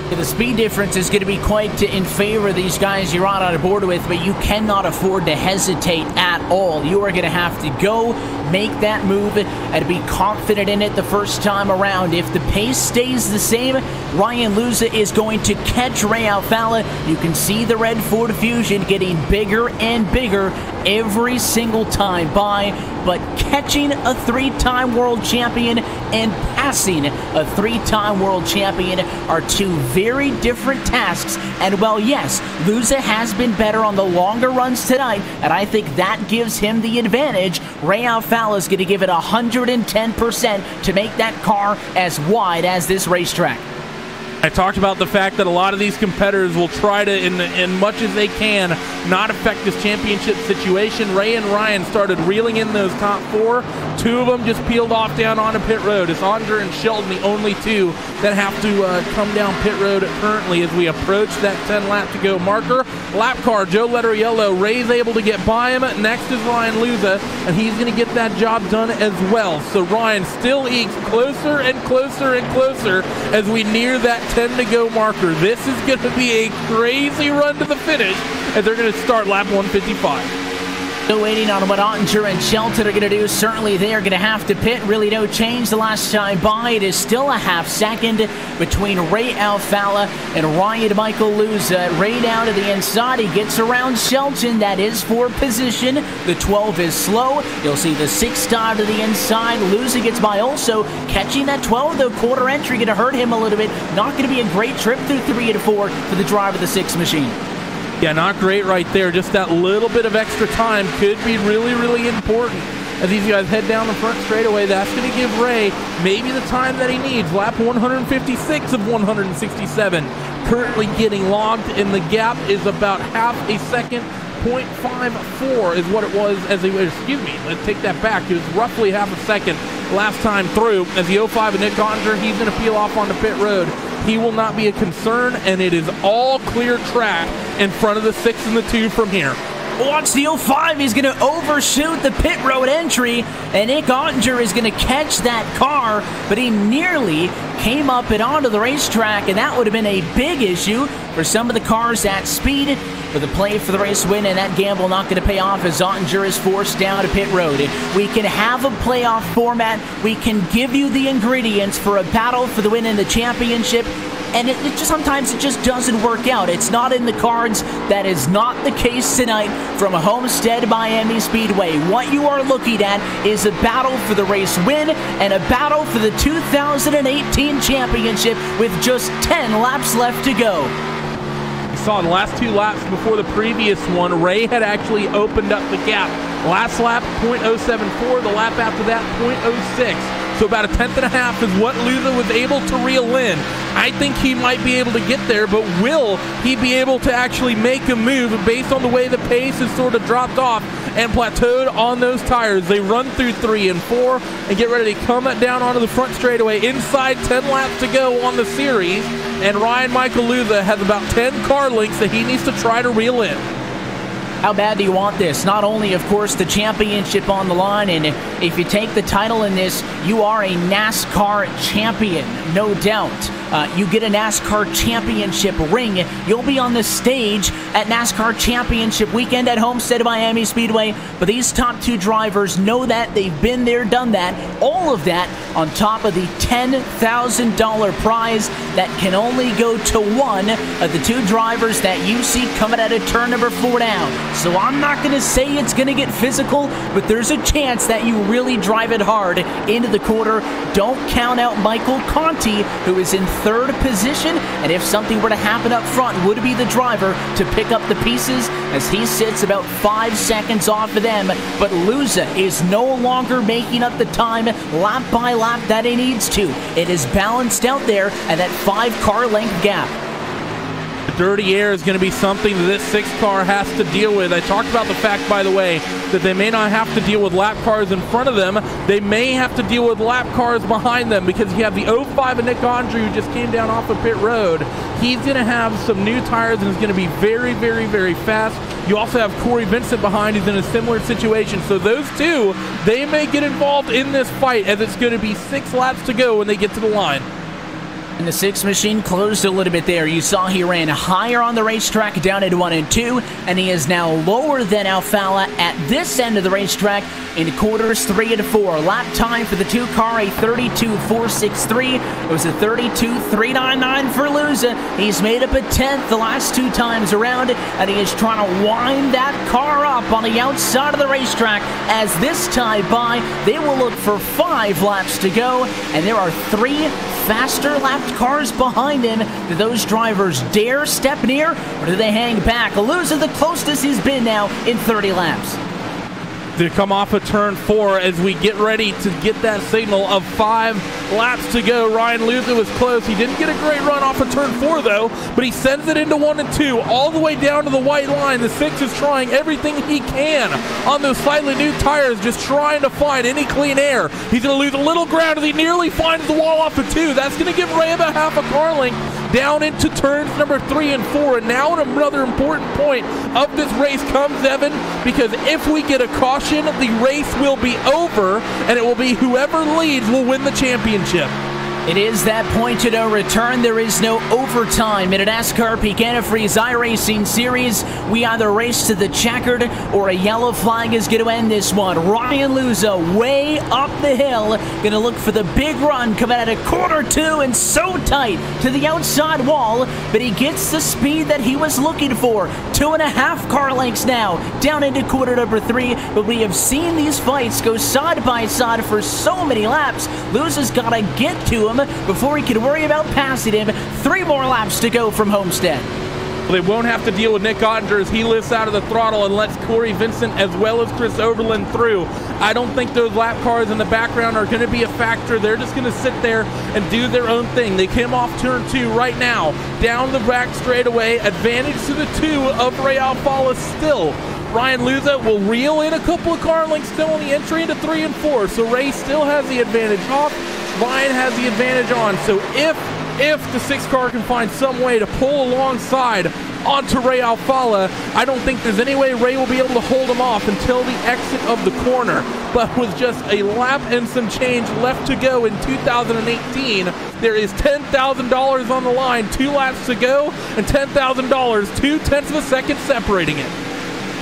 The speed difference is going to be quite in favor of these guys you're on board with, but you cannot afford to hesitate at all. You are going to have to go make that move and be confident in it the first time around. If the pace stays the same, Ryan Luza is going to catch Ray Alfalla. You can see the red Ford Fusion getting bigger and bigger every single time by, but catching a three-time world champion and passing a three-time world champion are two very different tasks. And well, yes, Luza has been better on the longer runs tonight, and I think that gives him the advantage. Ray Alfalla is going to give it 110% to make that car as wide as this racetrack. I talked about the fact that a lot of these competitors will try to, in much as they can, not affect this championship situation. Ray and Ryan started reeling in those top four. Two of them just peeled off down onto pit road. It's Andre and Sheldon, the only two that have to come down pit road currently as we approach that 10 lap to go marker. Lap car, Joe Letteriello. Ray's able to get by him. Next is Ryan Luza, and he's going to get that job done as well. So Ryan still ekes closer and closer and closer as we near that 10 to go marker. This is going to be a crazy run to the finish as they're going to start lap 155. Still waiting on what Ottinger and Shelton are going to do. Certainly they are going to have to pit. Really no change the last time by. It is still a half second between Ray Alfalla and Ryan Michael Luza. Ray down to the inside. He gets around Shelton. That is for position. The 12 is slow. You'll see the 6 star to the inside. Luza gets by also. Catching that 12, though, quarter entry going to hurt him a little bit. Not going to be a great trip through 3 and 4 for the driver of the 6 machine. Yeah, not great right there. Just that little bit of extra time could be really, really important. As these guys head down the front straightaway, that's going to give Ray maybe the time that he needs. Lap 156 of 167 currently getting logged, and the gap is about half a second. 0.54 is what it was as he, excuse me, let's take that back. It was roughly half a second last time through. As the 05 and Nick Ottinger, he's going to peel off onto pit road. He will not be a concern, and it is all clear track in front of the 6 and the 2 from here. Watch the 05. He's going to overshoot the pit road entry, and Nick Ottinger is going to catch that car, but he nearly came up and onto the racetrack, and that would have been a big issue for some of the cars at speed. For the play for the race win, and that gamble not going to pay off as Ottinger is forced down to pit road. We can have a playoff format. We can give you the ingredients for a battle for the win in the championship, and sometimes it just doesn't work out. It's not in the cards. That is not the case tonight from Homestead Miami Speedway. What you are looking at is a battle for the race win and a battle for the 2018 championship with just 10 laps left to go. Saw the last 2 laps before the previous one, Ray had actually opened up the gap. Last lap, 0.074. The lap after that, 0.06. So about a 10th and a half is what Luza was able to reel in. I think he might be able to get there, but will he be able to actually make a move based on the way the pace has sort of dropped off and plateaued on those tires? They run through 3 and 4 and get ready to come down onto the front straightaway. Inside 10 laps to go on the series, and Ryan Michael Luza has about 10 car lengths that he needs to try to reel in. How bad do you want this? Not only, of course, the championship on the line, and if you take the title in this, you are a NASCAR champion, no doubt. You get a NASCAR championship ring. You'll be on the stage at NASCAR championship weekend at Homestead Miami Speedway. But these top 2 drivers know that. They've been there, done that. All of that on top of the $10,000 prize that can only go to one of the 2 drivers that you see coming out of turn number 4 down. So I'm not going to say it's going to get physical, but there's a chance that you really drive it hard into the quarter. Don't count out Michael Conti, who is in 3rd position, and if something were to happen up front, would be the driver to pick up the pieces as he sits about 5 seconds off of them. But Luza is no longer making up the time lap by lap that he needs to. It is balanced out there at that 5 car length gap. The dirty air is going to be something that this 6 car has to deal with. I talked about the fact, by the way, that they may not have to deal with lap cars in front of them. They may have to deal with lap cars behind them, because you have the 05 and Nick Ottinger, who just came down off of pit road. He's going to have some new tires and is going to be very, very, very fast. You also have Corey Vincent behind, who's in a similar situation. So those 2, they may get involved in this fight, as it's going to be 6 laps to go when they get to the line. And the 6 machine closed a little bit there. You saw he ran higher on the racetrack down at 1 and 2, and he is now lower than Alfala at this end of the racetrack in quarters 3 and 4. Lap time for the 2 car, a 32.463. It was a 32.399 for Luza. He's made up a 10th the last 2 times around, and he is trying to wind that car up on the outside of the racetrack. As this tie by, they will look for 5 laps to go, and there are 3 faster lapped cars behind him. Do those drivers dare step near, or do they hang back? Aluza the closest he's been now in 30 laps. To come off of turn 4 as we get ready to get that signal of 5 laps to go. Ryan Luza was close. He didn't get a great run off of turn 4 though, but he sends it into 1 and 2 all the way down to the white line. The 6 is trying everything he can on those slightly new tires, just trying to find any clean air. He's going to lose a little ground as he nearly finds the wall off of 2. That's going to give Ray about half a car length down into turns number 3 and 4. And now another important point of this race comes, Evan, because if we get a caution, the race will be over, and it will be whoever leads will win the championship. It is that point to no return. There is no overtime in a NASCAR Peak Antifreeze iRacing series. We either race to the checkered or a yellow flag is going to end this one. Ryan Luza way up the hill, going to look for the big run coming out of quarter 2 and so tight to the outside wall, but he gets the speed that he was looking for. 2.5 car lengths now down into quarter number 3, but we have seen these fights go side by side for so many laps. Luza's got to get to him before he can worry about passing him. 3 more laps to go from Homestead. Well, they won't have to deal with Nick Ottinger as he lifts out of the throttle and lets Corey Vincent as well as Chris Overland through. I don't think those lap cars in the background are going to be a factor. They're just going to sit there and do their own thing. They came off turn 2 right now, down the back straightaway, advantage to the 2 of Ray Alfala still. Ryan Luza will reel in a couple of car lengths still on the entry into 3 and 4, so Ray still has the advantage off. Ryan has the advantage on, so if the 6 car can find some way to pull alongside onto Ray Alfala, I don't think there's any way Ray will be able to hold him off until the exit of the corner. But with just a lap and some change left to go in 2018, there is $10,000 on the line, 2 laps to go, and $10,000, 0.2 of a second separating it.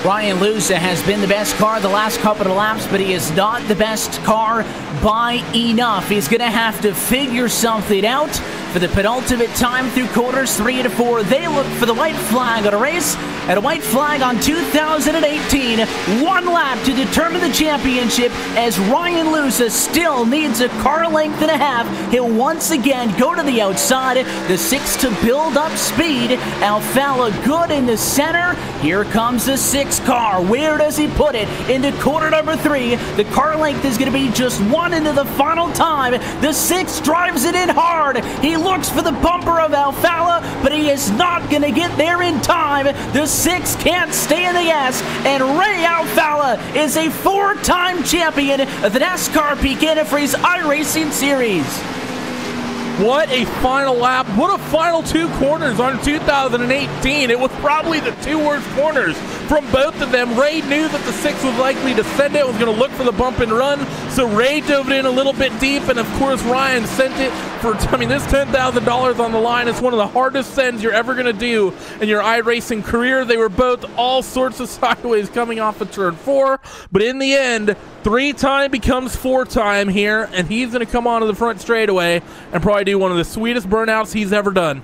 Ryan Luza has been the best car the last couple of laps, but he is not the best car by enough. He's going to have to figure something out. For the penultimate time through quarters 3 and 4, they look for the white flag on a race, and a white flag on 2018. 1 lap to determine the championship as Ryan Luza still needs a car length and a half. He'll once again go to the outside. The 6 to build up speed. Alfala good in the center. Here comes the 6 car. Where does he put it? Into quarter number 3. The car length is going to be just 1 into the final time. The 6 drives it in hard. He looks for the bumper of Alfala, but he is not going to get there in time. The 6 can't stay in the gas, and Ray Alfala is a 4-time champion of the NASCAR Peak Antifreeze iRacing Series. What a final lap. What a final 2 corners on 2018. It was probably the 2 worst corners from both of them. Ray knew that the 6 was likely to send it, was going to look for the bump and run, so Ray dove it in a little bit deep, and of course Ryan sent it for, this $10,000 on the line. It's one of the hardest sends you're ever going to do in your iRacing career. They were both all sorts of sideways coming off of turn 4, but in the end, 3-time becomes 4-time here, and he's going to come onto the front straightaway and probably do one of the sweetest burnouts he's ever done.